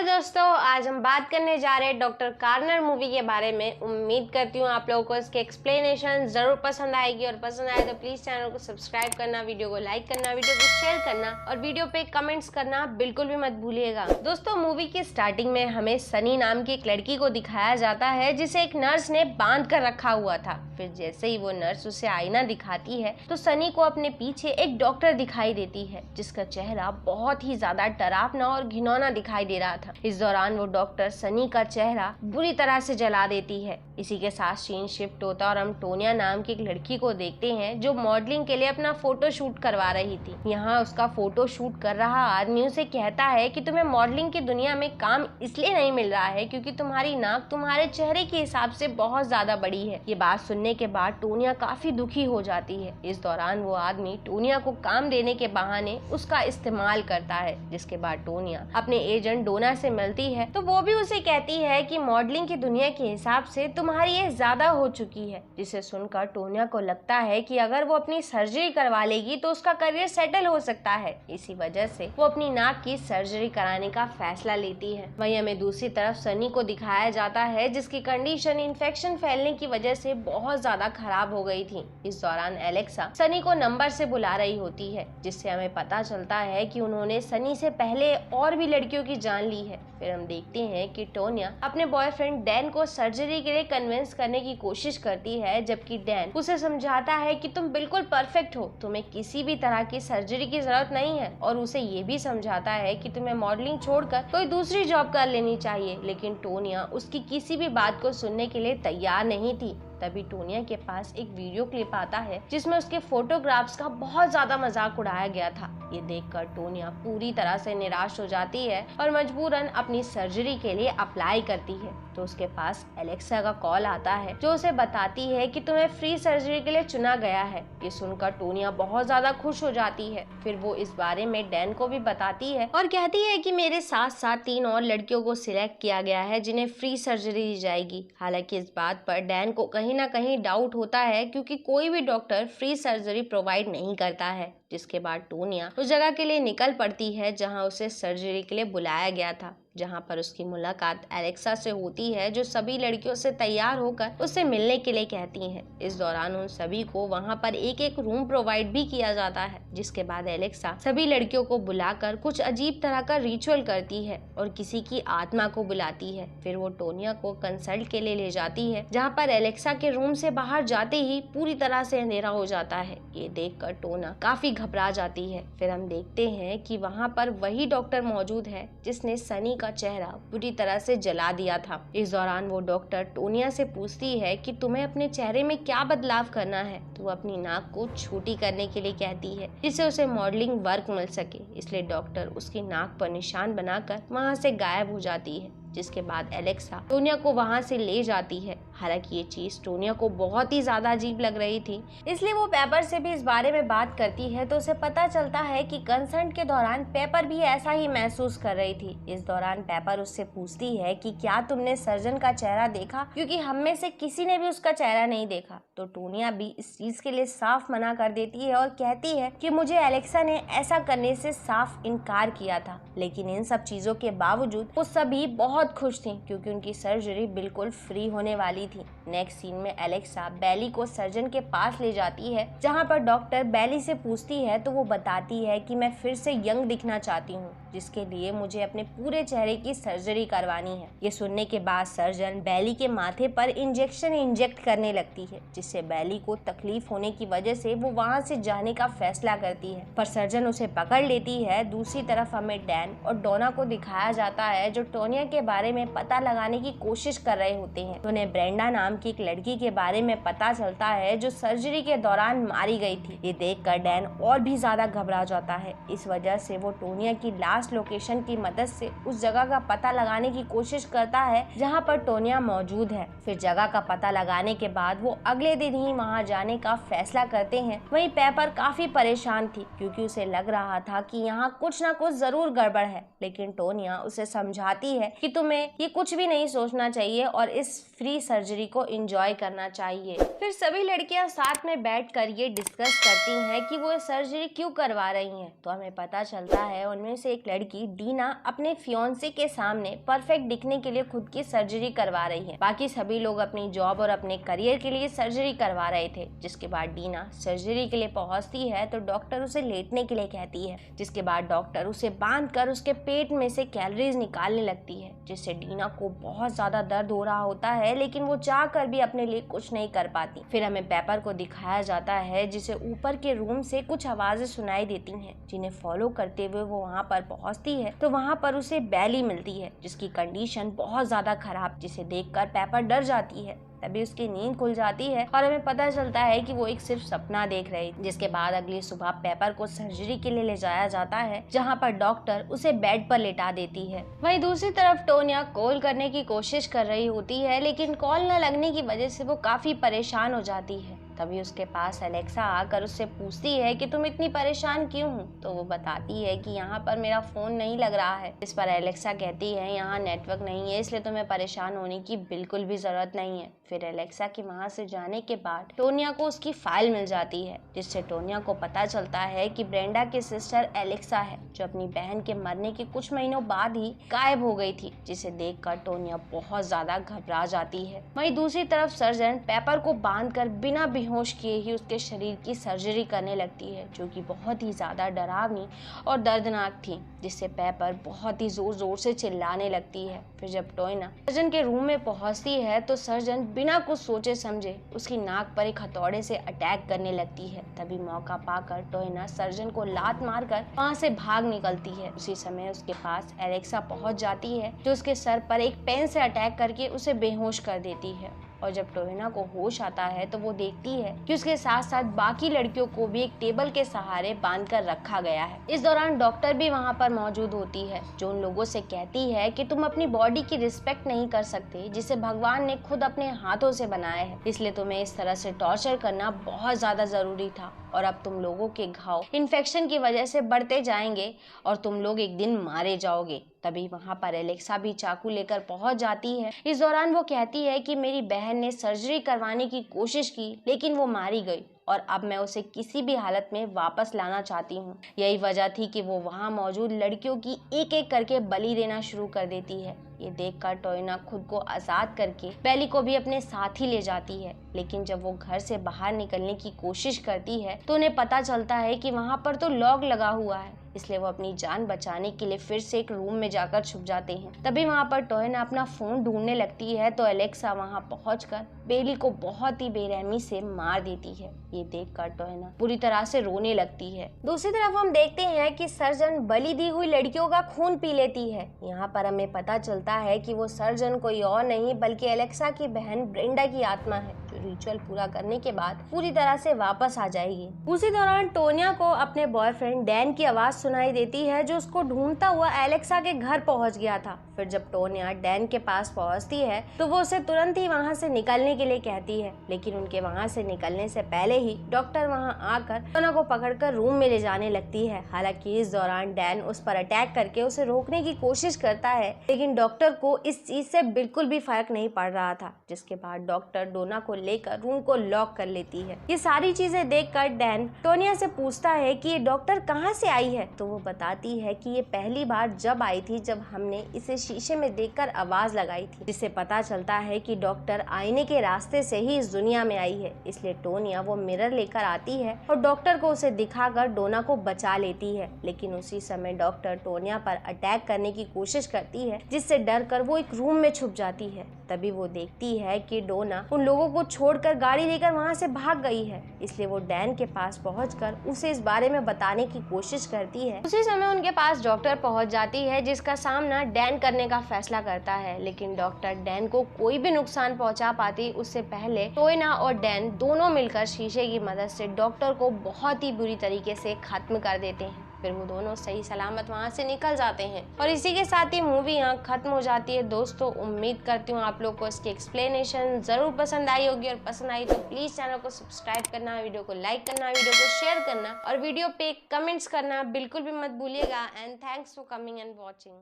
दोस्तों, आज हम बात करने जा रहे हैं डॉक्टर कार्नर मूवी के बारे में। उम्मीद करती हूँ आप लोगों को इसके एक्सप्लेनेशन जरूर पसंद आएगी और पसंद आए तो प्लीज चैनल को सब्सक्राइब करना, वीडियो को लाइक करना, वीडियो को शेयर करना और वीडियो पे कमेंट्स करना बिल्कुल भी मत भूलिएगा। दोस्तों, मूवी की स्टार्टिंग में हमें सनी नाम की एक लड़की को दिखाया जाता है जिसे एक नर्स ने बांध कर रखा हुआ था। फिर जैसे ही वो नर्स उसे आईना दिखाती है तो सनी को अपने पीछे एक डॉक्टर दिखाई देती है जिसका चेहरा बहुत ही ज्यादा डरावना और घिनौना दिखाई दे रहा था। इस दौरान वो डॉक्टर सनी का चेहरा बुरी तरह से जला देती है। इसी के साथ सीन शिफ्ट होता और हम टोनिया नाम की एक लड़की को देखते हैं जो मॉडलिंग के लिए अपना फोटो शूट करवा रही थी। यहाँ उसका फोटो शूट कर रहा आदमी उसे कहता है कि तुम्हें मॉडलिंग की दुनिया में काम इसलिए नहीं मिल रहा है क्योंकि तुम्हारी नाक तुम्हारे चेहरे के हिसाब से बहुत ज्यादा बड़ी है। ये बात सुनने के बाद टोनिया काफी दुखी हो जाती है। इस दौरान वो आदमी टोनिया को काम देने के बहाने उसका इस्तेमाल करता है, जिसके बाद टोनिया अपने एजेंट डोना से मिलती है तो वो भी उसे कहती है कि मॉडलिंग की दुनिया के हिसाब से तुम्हारी एज ज्यादा हो चुकी है। जिसे सुनकर टोनिया को लगता है कि अगर वो अपनी सर्जरी करवा लेगी तो उसका करियर सेटल हो सकता है। इसी वजह से वो अपनी नाक की सर्जरी कराने का फैसला लेती है। वहीं हमें दूसरी तरफ सनी को दिखाया जाता है जिसकी कंडीशन इन्फेक्शन फैलने की वजह से बहुत ज्यादा खराब हो गई थी। इस दौरान एलेक्सा सनी को नंबर से बुला रही होती है जिससे हमें पता चलता है कि उन्होंने सनी से पहले और भी लड़कियों की जान ली है। फिर हम देखते हैं कि टोनिया अपने बॉयफ्रेंड डैन को सर्जरी के लिए कन्विंस करने की कोशिश करती है, जबकि डैन उसे समझाता है कि तुम बिल्कुल परफेक्ट हो, तुम्हें किसी भी तरह की सर्जरी की जरूरत नहीं है और उसे ये भी समझाता है कि तुम्हें मॉडलिंग छोड़कर कोई दूसरी जॉब कर लेनी चाहिए। लेकिन टोनिया उसकी किसी भी बात को सुनने के लिए तैयार नहीं थी। तभी टोनिया के पास एक वीडियो क्लिप आता है जिसमें उसके फोटोग्राफ्स का बहुत ज्यादा मजाक उड़ाया गया था। ये देखकर टोनिया पूरी तरह से निराश हो जाती है और मजबूरन अपनी सर्जरी के लिए अप्लाई करती है। तो उसके पास एलेक्सा का कॉल आता है जो उसे बताती है कि तुम्हें फ्री सर्जरी के लिए चुना गया है। ये सुनकर टोनिया बहुत ज्यादा खुश हो जाती है। फिर वो इस बारे में डैन को भी बताती है और कहती है कि मेरे साथ साथ 3 और लड़कियों को सिलेक्ट किया गया है जिन्हें फ्री सर्जरी दी जाएगी। हालांकि इस बात पर डैन को कहीं ना कहीं डाउट होता है क्योंकि कोई भी डॉक्टर फ्री सर्जरी प्रोवाइड नहीं करता है। जिसके बाद टोनिया उस जगह के लिए निकल पड़ती है जहां उसे सर्जरी के लिए बुलाया गया था, जहां पर उसकी मुलाकात एलेक्सा से होती है जो सभी लड़कियों से तैयार होकर उससे मिलने के लिए कहती हैं। इस दौरान उन सभी को वहां पर एक एक रूम प्रोवाइड भी किया जाता है। जिसके बाद एलेक्सा सभी लड़कियों को बुलाकर कुछ अजीब तरह का रिचुअल करती है और किसी की आत्मा को बुलाती है। फिर वो टोनिया को कंसल्ट के लिए ले जाती है जहाँ पर एलेक्सा के रूम से बाहर जाते ही पूरी तरह से अंधेरा हो जाता है। ये देखकर टोना काफी घबरा जाती है। फिर हम देखते हैं कि वहाँ पर वही डॉक्टर मौजूद है जिसने सनी का चेहरा पूरी तरह से जला दिया था। इस दौरान वो डॉक्टर टोनिया से पूछती है कि तुम्हें अपने चेहरे में क्या बदलाव करना है। तो वो अपनी नाक को छोटी करने के लिए कहती है जिससे उसे मॉडलिंग वर्क मिल सके। इसलिए डॉक्टर उसकी नाक पर निशान बनाकर वहाँ से गायब हो जाती है। जिसके बाद एलेक्सा टोनिया को वहां से ले जाती है। हालांकि ये चीज टोनिया को बहुत ही ज्यादा अजीब लग रही थी, इसलिए वो पेपर से भी इस बारे में बात करती है तो उसे पता चलता है कि कंसर्ट के दौरान पेपर भी ऐसा ही महसूस कर रही थी। इस दौरान पेपर उससे पूछती है कि क्या तुमने सर्जन का चेहरा देखा, क्योंकि हम में से किसी ने भी उसका चेहरा नहीं देखा। तो टोनिया भी इस चीज के लिए साफ मना कर देती है और कहती है कि मुझे एलेक्सा ने ऐसा करने से साफ इनकार किया था। लेकिन इन सब चीजों के बावजूद वो सभी बहुत खुश थी क्योंकि उनकी सर्जरी बिल्कुल फ्री होने वाली थी। नेक्स्ट सीन में एलेक्सा बेली को सर्जन के पास ले जाती है जहां पर डॉक्टर बेली से पूछती है तो वो बताती है कि मैं फिर से यंग दिखना चाहती हूँ, जिसके लिए मुझे अपने पूरे चेहरे की सर्जरी करवानी है। ये सुनने के बाद सर्जन बेली के माथे पर इंजेक्शन इंजेक्ट करने लगती है जिससे बेली को तकलीफ होने की वजह से वो वहाँ से जाने का फैसला करती है, पर सर्जन उसे पकड़ लेती है। दूसरी तरफ हमें डैन और डोना को दिखाया जाता है जो टोनिया के बारे में पता लगाने की कोशिश कर रहे होते हैं। तो उन्हें ब्रेंडा नाम की एक लड़की के बारे में पता चलता है जो सर्जरी के दौरान मारी गई थी। ये देखकर डैन और भी ज्यादा घबरा जाता है। इस वजह से वो टोनिया की लास्ट लोकेशन की मदद से उस जगह का पता लगाने की कोशिश करता है जहां पर टोनिया मौजूद है। फिर जगह का पता लगाने के बाद वो अगले दिन ही वहां जाने का फैसला करते हैं। वहीं पेपर काफी परेशान थी क्योंकि उसे लग रहा था कि यहाँ कुछ ना कुछ जरूर गड़बड़ है, लेकिन टोनिया उसे समझाती है कि तुम्हें ये कुछ भी नहीं सोचना चाहिए और इस फ्री सर्जरी को एंजॉय करना चाहिए। फिर सभी लड़कियां साथ में बैठकर ये डिस्कस करती हैं कि वो सर्जरी क्यों करवा रही हैं। तो हमें पता चलता है उनमें से एक लड़की डीना अपने फियांसे के सामने परफेक्ट दिखने के लिए खुद की सर्जरी करवा रही है। बाकी सभी लोग अपनी जॉब और अपने करियर के लिए सर्जरी करवा रहे थे। जिसके बाद डीना सर्जरी के लिए पहुंचती है तो डॉक्टर उसे लेटने के लिए कहती है। जिसके बाद डॉक्टर उसे बांधकर उसके पेट में से कैलोरीज निकालने लगती है, जिससे डीना को बहुत ज्यादा दर्द हो रहा होता है, लेकिन वो चाह कर भी अपने लिए कुछ नहीं कर पाती। फिर हमें पेपर को दिखाया जाता है जिसे ऊपर के रूम से कुछ आवाजें सुनाई देती हैं, जिन्हें फॉलो करते हुए वो वहाँ पर पहुँचती है तो वहाँ पर उसे बैली मिलती है जिसकी कंडीशन बहुत ज्यादा खराब, जिसे देखकर पेपर डर जाती है। तभी उसकी नींद खुल जाती है और हमें पता चलता है कि वो एक सिर्फ सपना देख रही। जिसके बाद अगली सुबह पेपर को सर्जरी के लिए ले जाया जाता है, जहाँ पर डॉक्टर उसे बेड पर लेटा देती है। वहीं दूसरी तरफ टोनिया कॉल करने की कोशिश कर रही होती है, लेकिन कॉल न लगने की वजह से वो काफी परेशान हो जाती है। तभी उसके पास एलेक्सा आकर उससे पूछती है कि तुम इतनी परेशान क्यों हो। तो वो बताती है कि यहाँ पर मेरा फोन नहीं लग रहा है। इस पर एलेक्सा कहती है यहाँ नेटवर्क नहीं है, इसलिए तुम्हें परेशान होने की बिल्कुल भी जरूरत नहीं है। फिर एलेक्सा के वहाँ से जाने के बाद टोनिया को उसकी फाइल मिल जाती है, जिससे टोनिया को पता चलता है कि ब्रेंडा की सिस्टर एलेक्सा है, जो अपनी बहन के मरने के कुछ महीनों बाद ही गायब हो गई थी। जिसे देखकर टोनिया बहुत ज्यादा घबरा जाती है। वहीं दूसरी तरफ सर्जन पेपर को बांधकर बिना बेहोश किए ही उसके शरीर की सर्जरी करने लगती है, जो कि बहुत ही ज्यादा डरावनी और दर्दनाक थी, जिससे पेपर बहुत ही जोर जोर से चिल्लाने लगती है। फिर जब टोनिया सर्जन के रूम में पहुंचती है तो सर्जन बिना कुछ सोचे समझे उसकी नाक पर एक हथौड़े से अटैक करने लगती है। तभी मौका पाकर टोनिया सर्जन को लात मारकर वहां से भाग निकलती है। उसी समय उसके पास एलेक्सा पहुंच जाती है, जो उसके सर पर एक पेन से अटैक करके उसे बेहोश कर देती है। और जब टोनिया को होश आता है तो वो देखती है कि उसके साथ साथ बाकी लड़कियों को भी एक टेबल के सहारे बांधकर रखा गया है। इस दौरान डॉक्टर भी वहाँ पर मौजूद होती है, जो उन लोगों से कहती है कि तुम अपनी बॉडी की रिस्पेक्ट नहीं कर सकते, जिसे भगवान ने खुद अपने हाथों से बनाया है, इसलिए तुम्हें इस तरह से टॉर्चर करना बहुत ज्यादा जरूरी था। और अब तुम लोगों के घाव इन्फेक्शन की वजह से बढ़ते जाएंगे और तुम लोग एक दिन मारे जाओगे। तभी वहाँ पर एलेक्सा भी चाकू लेकर पहुंच जाती है। इस दौरान वो कहती है कि मेरी बहन ने सर्जरी करवाने की कोशिश की, लेकिन वो मारी गई और अब मैं उसे किसी भी हालत में वापस लाना चाहती हूँ। यही वजह थी कि वो वहाँ मौजूद लड़कियों की एक एक करके बलि देना शुरू कर देती है। ये देखकर टोनिया खुद को आजाद करके बेली को भी अपने साथ ही ले जाती है। लेकिन जब वो घर से बाहर निकलने की कोशिश करती है तो उन्हें पता चलता है कि वहाँ पर तो लॉक लगा हुआ है, इसलिए वो अपनी जान बचाने के लिए फिर से एक रूम में जाकर छुप जाते हैं। तभी वहाँ पर टोनिया अपना फोन ढूंढने लगती है तो एलेक्सा वहाँ पहुंचकर बेली को बहुत ही बेरहमी से मार देती है। ये देखकर टोनिया पूरी तरह से रोने लगती है। दूसरी तरफ हम देखते हैं कि सर्जन बलि दी हुई लड़कियों का खून पी लेती है। यहाँ पर हमें पता चलता है कि वो सर्जन कोई और नहीं बल्कि एलेक्सा की बहन ब्रेंडा की आत्मा है, जो रिचुअल पूरा करने के बाद पूरी तरह से वापस आ जाएगी। उसी दौरान टोनिया को अपने बॉयफ्रेंड डैन की आवाज सुनाई देती है, जो उसको ढूंढता हुआ एलेक्सा के घर पहुंच गया था। फिर जब टोनिया डैन के पास पहुंचती है तो वो उसे तुरंत ही वहां से निकलने के लिए कहती है, लेकिन उनके वहां से निकलने से पहले ही डॉक्टर वहां आकर टोनिया को पकड़कर रूम में ले जाने लगती है। हालांकि इस दौरान डैन उस पर अटैक करके उसे रोकने की कोशिश करता है, लेकिन डॉक्टर को इस चीज से बिल्कुल भी फर्क नहीं पड़ रहा था। जिसके बाद डॉक्टर डोना को लेकर रूम को लॉक कर लेती है। ये सारी चीजें देखकर डैन टोनिया से पूछता है कि ये डॉक्टर कहाँ से आई है। तो वो बताती है कि ये पहली बार जब आई थी जब हमने इसे शीशे में देखकर आवाज लगाई थी, जिससे पता चलता है कि डॉक्टर आईने के रास्ते से ही इस दुनिया में आई है। इसलिए टोनिया वो मिरर लेकर आती है और डॉक्टर को उसे दिखाकर डोना को बचा लेती है। लेकिन उसी समय डॉक्टर टोनिया पर अटैक करने की कोशिश करती है, जिससे डर कर वो एक रूम में छुप जाती है। तभी वो देखती है कि डोना उन लोगों को छोड़कर गाड़ी लेकर वहां से भाग गई है, इसलिए वो डैन के पास पहुंचकर उसे इस बारे में बताने की कोशिश करती है। उसी समय उनके पास डॉक्टर पहुंच जाती है, जिसका सामना डैन करने का फैसला करता है। लेकिन डॉक्टर डैन को कोई भी नुकसान पहुंचा पाती उससे पहले टोनिया और डैन दोनों मिलकर शीशे की मदद से डॉक्टर को बहुत ही बुरी तरीके से खत्म कर देते हैं। फिर वो दोनों सही सलामत वहाँ से निकल जाते हैं और इसी के साथ ही मूवी यहाँ खत्म हो जाती है। दोस्तों, उम्मीद करती हूँ आप लोग को इसकी एक्सप्लेनेशन जरूर पसंद आई होगी, और पसंद आई तो प्लीज चैनल को सब्सक्राइब करना, वीडियो को लाइक करना, वीडियो को शेयर करना और वीडियो पे कमेंट्स करना बिल्कुल भी मत भूलिएगा। And thanks for coming and watching.